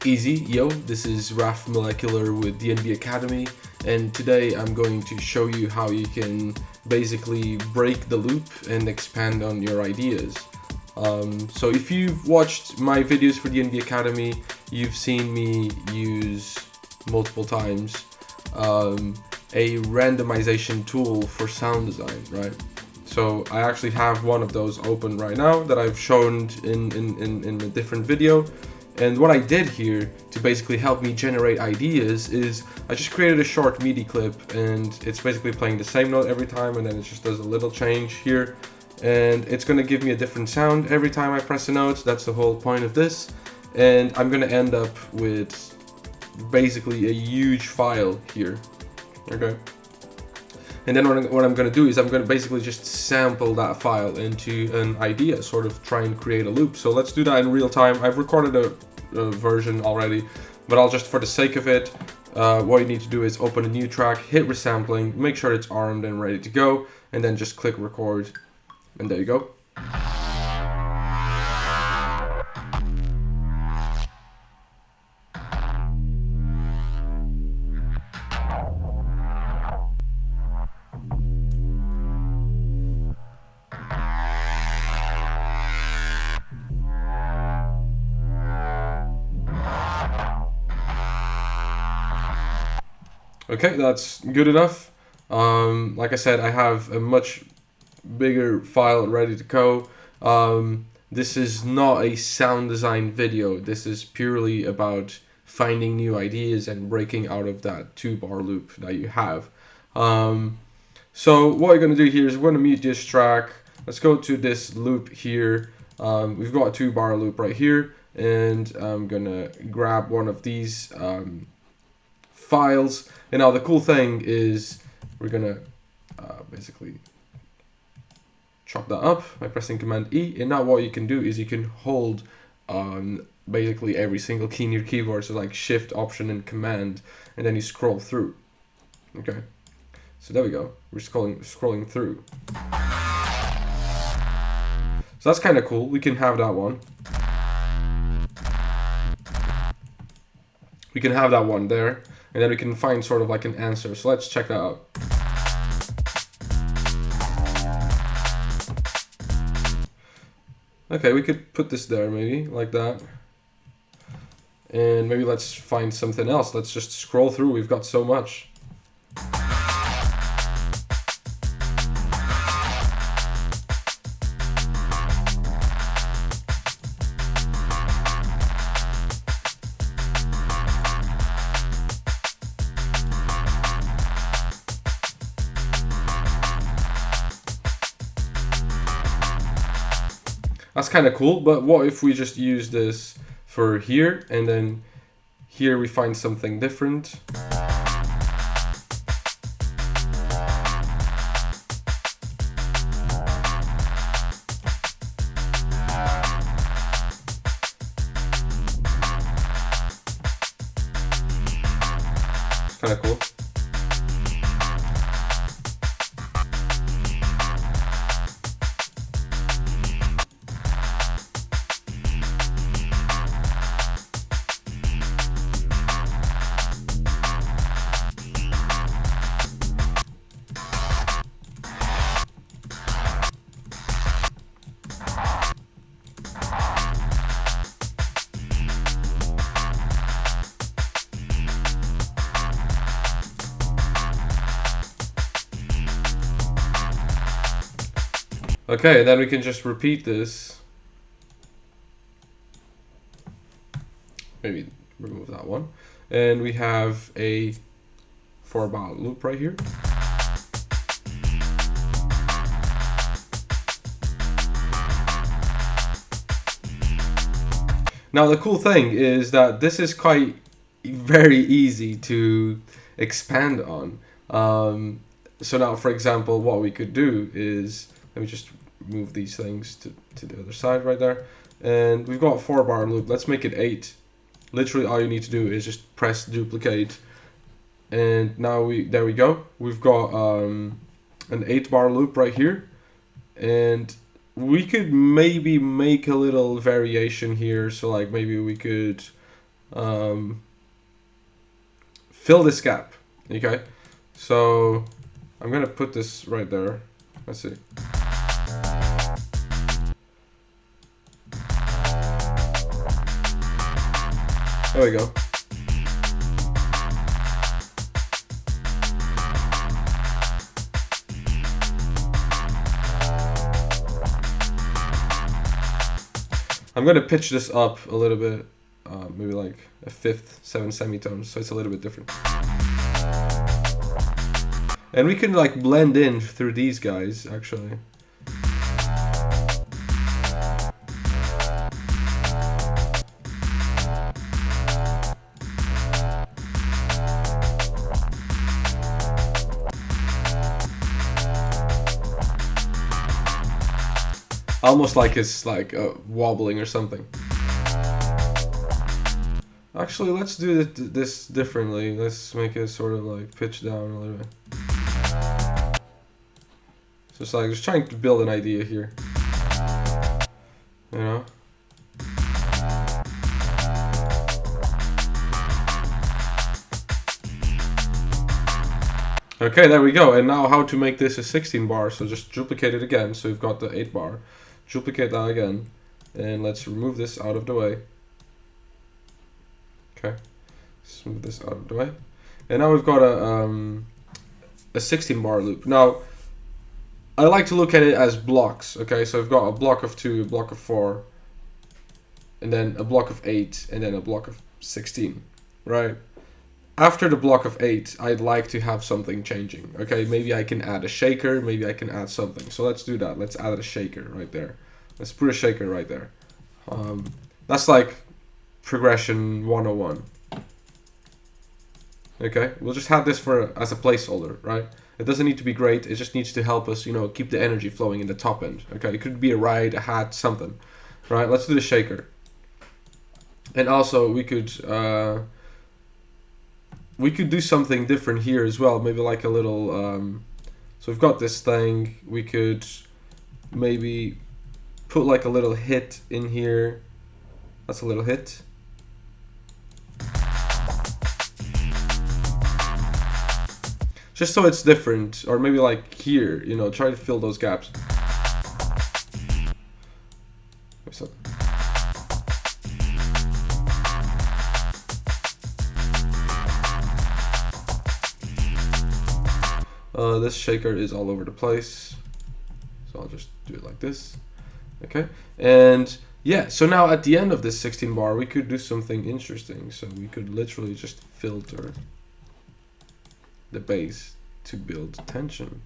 Easy, yo, this is Raf Molecular with DNB Academy, and today I'm going to show you how you can basically break the loop and expand on your ideas. So if you've watched my videos for DNB Academy, you've seen me use multiple times a randomization tool for sound design, right? So I actually have one of those open right now that I've shown in a different video. And what I did here to basically help me generate ideas is I just created a short MIDI clip, and it's basically playing the same note every time, and then it just does a little change here, and it's going to give me a different sound every time I press a note. That's the whole point of this, and I'm going to end up with basically a huge file here. Okay. And then what I'm going to do is I'm going to basically just sample that file into an idea, sort of try and create a loop. So let's do that in real time. I've recorded a version already, but I'll just, for the sake of it, what you need to do is open a new track, hit resampling, make sure it's armed and ready to go, and then just click record, and there you go. Okay, that's good enough. Like I said, I have a much bigger file ready to go. This is not a sound design video. This is purely about finding new ideas and breaking out of that 2-bar loop that you have. So what we're going to do here is we're going to mute this track. Let's go to this loop here. We've got a 2-bar loop right here, and I'm going to grab one of these files. And now the cool thing is we're gonna basically chop that up by pressing Command E. And now what you can do is you can hold basically every single key in your keyboard, so like Shift, Option, and Command, and then you scroll through. Okay, so there we go. We're scrolling through. So that's kind of cool. We can have that one. We can have that one there. And then we can find sort of like an answer. So let's check that out. Okay, we could put this there maybe, like that. And maybe let's find something else. Let's just scroll through. We've got so much. That's kind of cool, but what if we just use this for here, and then here we find something different. It's kind of cool. Okay, then we can just repeat this. Maybe remove that one. And we have a 4-bar loop right here. Now the cool thing is that this is quite very easy to expand on. So now, for example, what we could do is, let me just move these things to the other side right there. And we've got a 4-bar loop. Let's make it 8. Literally all you need to do is just press duplicate. And now there we go. We've got an 8-bar loop right here. And we could maybe make a little variation here. So like maybe we could fill this gap. Okay, so I'm gonna put this right there. Let's see. There we go. I'm gonna pitch this up a little bit, maybe like a fifth, 7 semitones, so it's a little bit different. And we can like blend in through these guys, actually. Almost like it's like wobbling or something. Actually, let's do this differently. Let's make it sort of like pitch down a little bit. So it's like just trying to build an idea here. You know? Okay, there we go. And now how to make this a 16 bar. So just duplicate it again. So we've got the 8 bar. Duplicate that again. And let's remove this out of the way. Okay. Let's move this out of the way. And now we've got a 16 bar loop. Now, I like to look at it as blocks. Okay, so we've got a block of 2, a block of 4, and then a block of 8, and then a block of 16, right? After the block of 8, I'd like to have something changing. Okay, maybe I can add a shaker, maybe I can add something. So let's do that. Let's add a shaker right there. Let's put a shaker right there. That's like progression 101. Okay, we'll just have this as a placeholder, right? It doesn't need to be great. It just needs to help us, you know, keep the energy flowing in the top end. Okay, it could be a ride, a hat, something, right? Let's do the shaker. And also we could do something different here as well. Maybe like a little. So we've got this thing. We could maybe put like a little hit in here. That's a little hit. Just so it's different, or maybe like here, you know, try to fill those gaps. So. This shaker is all over the place, so I'll just do it like this. Okay, and yeah, so now at the end of this 16 bar, we could do something interesting. So we could literally just filter the bass to build tension.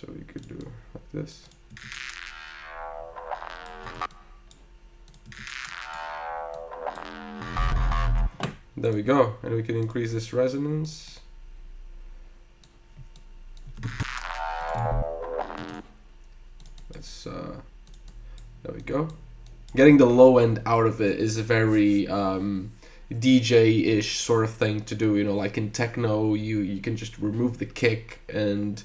So we could do like this. There we go, and we can increase this resonance. Let's there we go. Getting the low end out of it is a very DJ-ish sort of thing to do. You know, like in techno, you can just remove the kick and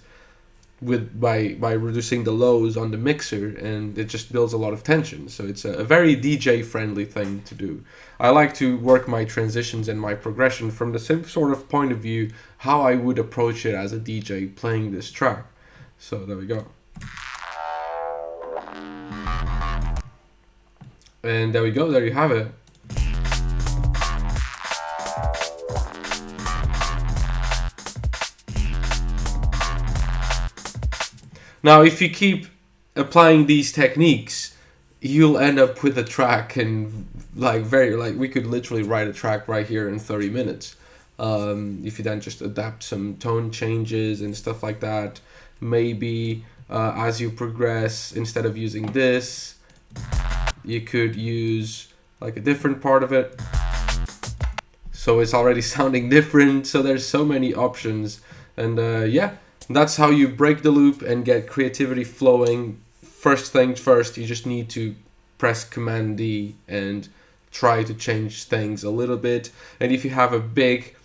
by reducing the lows on the mixer, and it just builds a lot of tension. So it's a very DJ friendly thing to do. I like to work my transitions and my progression from the same sort of point of view how I would approach it as a DJ playing this track. So there we go. And there we go, there you have it. Now, if you keep applying these techniques, you'll end up with a track in we could literally write a track right here in 30 minutes. If you then just adapt some tone changes and stuff like that, maybe as you progress, instead of using this, you could use like a different part of it. So it's already sounding different. So there's so many options. And yeah. That's how you break the loop and get creativity flowing. First things first, you just need to press Command D and try to change things a little bit. And if you have a big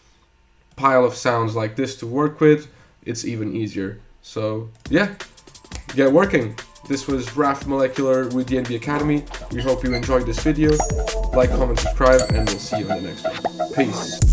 pile of sounds like this to work with, it's even easier. So yeah, get working. This was Raf Molecular with DNB Academy. We hope you enjoyed this video. Like, comment, subscribe, and we'll see you in the next one. Peace.